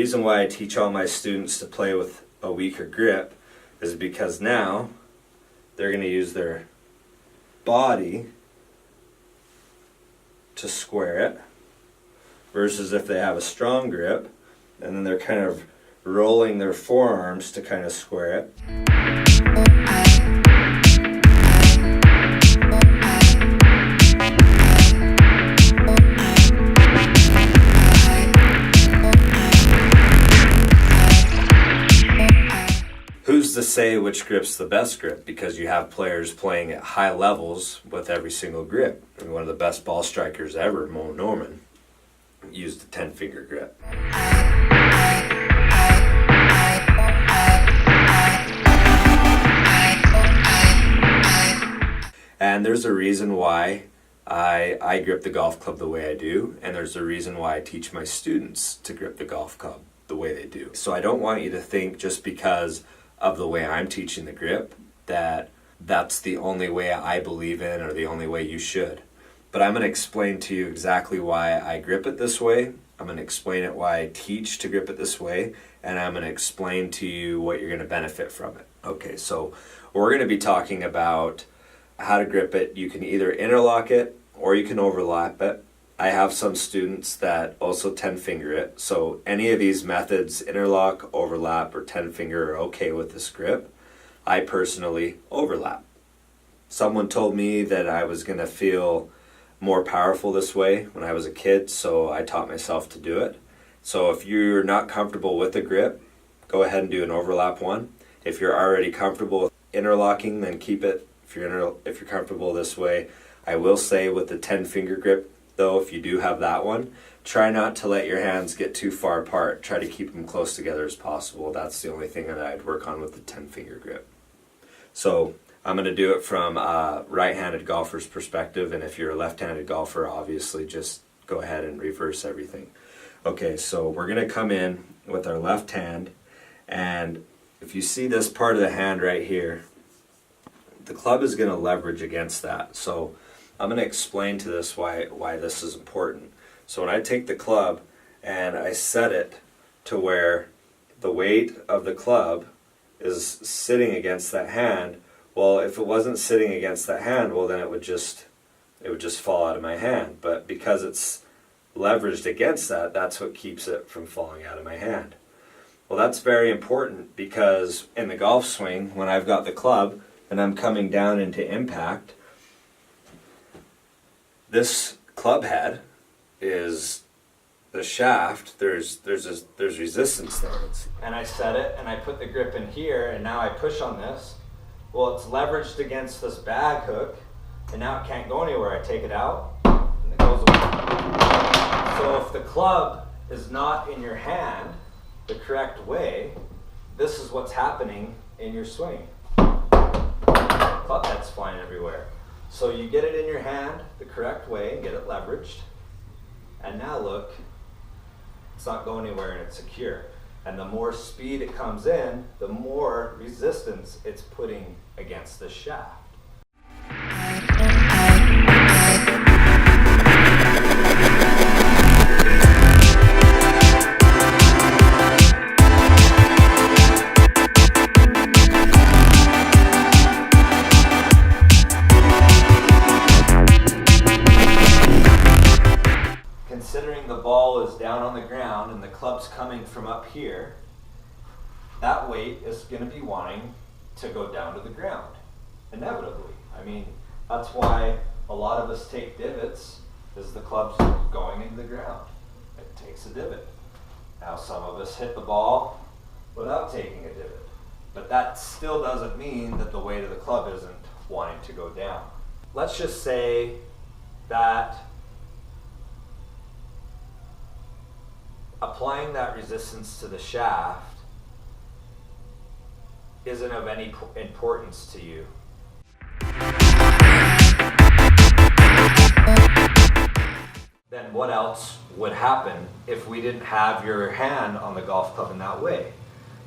reason why I teach all my students to play with a weaker grip is because now they're going to use their body to square it, versus if they have a strong grip and then they're kind of rolling their forearms to kind of square it. Who's to say which grip's the best grip? Because you have players playing at high levels with every single grip. I mean, one of the best ball strikers ever, Mo Norman, used a 10-finger grip. And there's a reason why I grip the golf club the way I do, and there's a reason why I teach my students to grip the golf club the way they do. So I don't want you to think just because of the way I'm teaching the grip that that's the only way I believe in or the only way you should. But I'm going to explain to you exactly why I grip it this way. I'm going to explain it why I teach to grip it this way, and I'm going to explain to you what you're going to benefit from it. Okay, so we're going to be talking about how to grip it. You can either interlock it or you can overlap it. I have some students that also 10-finger it, so any of these methods, interlock, overlap, or 10-finger, are okay with this grip. I personally overlap. Someone told me that I was going to feel more powerful this way when I was a kid, so I taught myself to do it. So if you're not comfortable with a grip, go ahead and do an overlap one. If you're already comfortable with interlocking, then keep it. If you're comfortable this way, I will say with the 10-finger grip, though, if you do have that one, try not to let your hands get too far apart. Try to keep them close together as possible. That's the only thing that I'd work on with the 10-finger grip. So I'm going to do it from a right-handed golfer's perspective, and if you're a left-handed golfer, obviously just go ahead and reverse everything. Okay, so we're going to come in with our left hand, and if you see this part of the hand right here, the club is going to leverage against that. So I'm going to explain to this why this is important. So when I take the club and I set it to where the weight of the club is sitting against that hand, well, if it wasn't sitting against that hand, well, then it would just fall out of my hand. But because it's leveraged against that, that's what keeps it from falling out of my hand. Well, that's very important because in the golf swing, when I've got the club and I'm coming down into impact, this club head is the shaft. There's resistance there, and I set it and I put the grip in here, and now I push on this. Well, it's leveraged against this bag hook, and now it can't go anywhere. I take it out and it goes away. So if the club is not in your hand the correct way, this is what's happening in your swing. Club head's flying everywhere. So you get it in your hand the correct way and get it leveraged. And now look, it's not going anywhere and it's secure. And the more speed it comes in, the more resistance it's putting against the shaft. Considering the ball is down on the ground and the club's coming from up here, that weight is going to be wanting to go down to the ground, inevitably. I mean, that's why a lot of us take divots, is the club's going into the ground. It takes a divot. Now some of us hit the ball without taking a divot, but that still doesn't mean that the weight of the club isn't wanting to go down. Let's just say that applying that resistance to the shaft isn't of any importance to you. Then what else would happen if we didn't have your hand on the golf club in that way?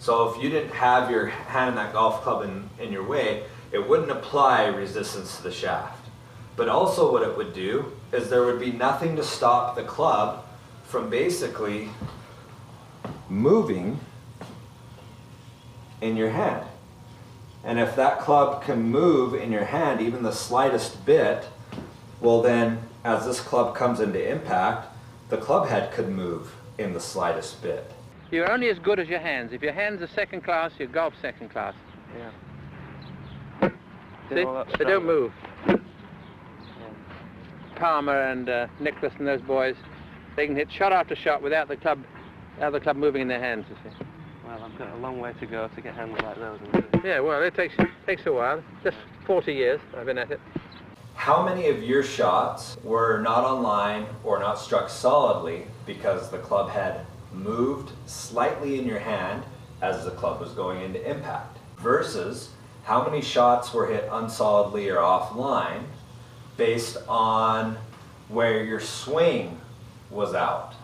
So if you didn't have your hand in that golf club in your way, it wouldn't apply resistance to the shaft. But also what it would do is there would be nothing to stop the club from basically moving in your hand. And if that club can move in your hand even the slightest bit, well then, as this club comes into impact, the club head could move in the slightest bit. You're only as good as your hands. If your hands are second class, your golf's second class. Yeah. See? They don't move. Yeah. Palmer and Nicholas and those boys, they can hit shot after shot without the club moving in their hands, you see. Well, I've got a long way to go to get hands like those. Yeah, well, it takes a while. Just 40 years I've been at it. How many of your shots were not on line or not struck solidly because the club head moved slightly in your hand as the club was going into impact? Versus how many shots were hit unsolidly or offline based on where your swing was out?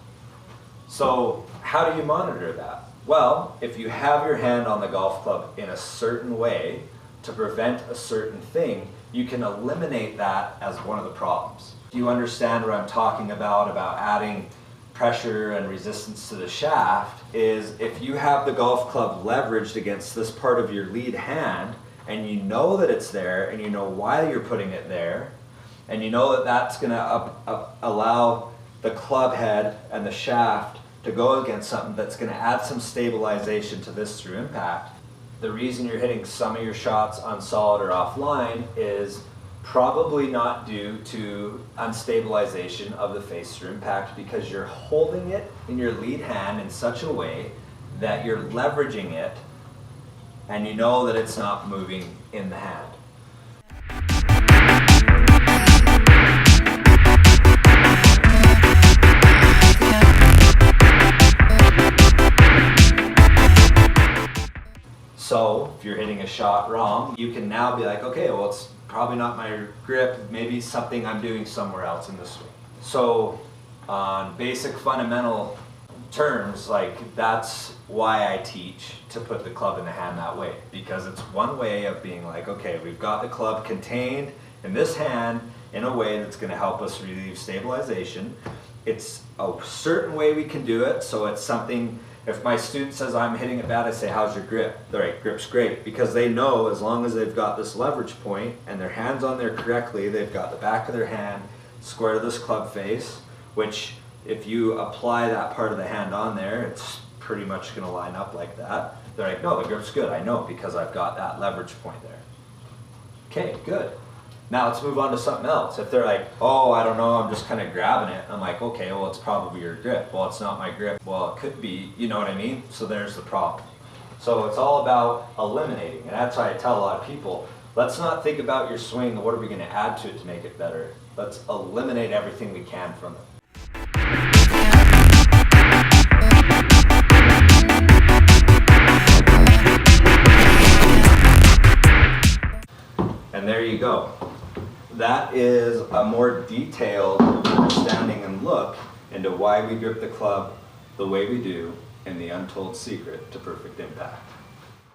So how do you monitor that? Well, if you have your hand on the golf club in a certain way to prevent a certain thing, you can eliminate that as one of the problems. Do you understand what I'm talking about adding pressure and resistance to the shaft? Is if you have the golf club leveraged against this part of your lead hand, and you know that it's there, and you know why you're putting it there, and you know that that's going to allow the club head and the shaft to go against something that's going to add some stabilization to this through impact. The reason you're hitting some of your shots unsolid or offline is probably not due to unstabilization of the face through impact, because you're holding it in your lead hand in such a way that you're leveraging it and you know that it's not moving in the hand. So if you're hitting a shot wrong, you can now be like, okay, well, it's probably not my grip, maybe something I'm doing somewhere else in the swing. So on basic fundamental terms, like that's why I teach to put the club in the hand that way, because it's one way of being like, okay, we've got the club contained in this hand in a way that's going to help us relieve stabilization. It's a certain way we can do it, so it's something. If my student says I'm hitting it bad, I say, how's your grip? They're like, grip's great, because they know as long as they've got this leverage point and their hand's on there correctly, they've got the back of their hand square to this club face, which if you apply that part of the hand on there, it's pretty much going to line up like that. They're like, no, the grip's good. I know, because I've got that leverage point there. Okay, good. Now let's move on to something else. If they're like, oh, I don't know, I'm just kind of grabbing it. I'm like, okay, well, it's probably your grip. Well, it's not my grip. Well, it could be, you know what I mean? So there's the problem. So it's all about eliminating. And that's why I tell a lot of people, let's not think about your swing, what are we going to add to it to make it better? Let's eliminate everything we can from it. And there you go. That is a more detailed understanding and look into why we grip the club the way we do, and the untold secret to perfect impact.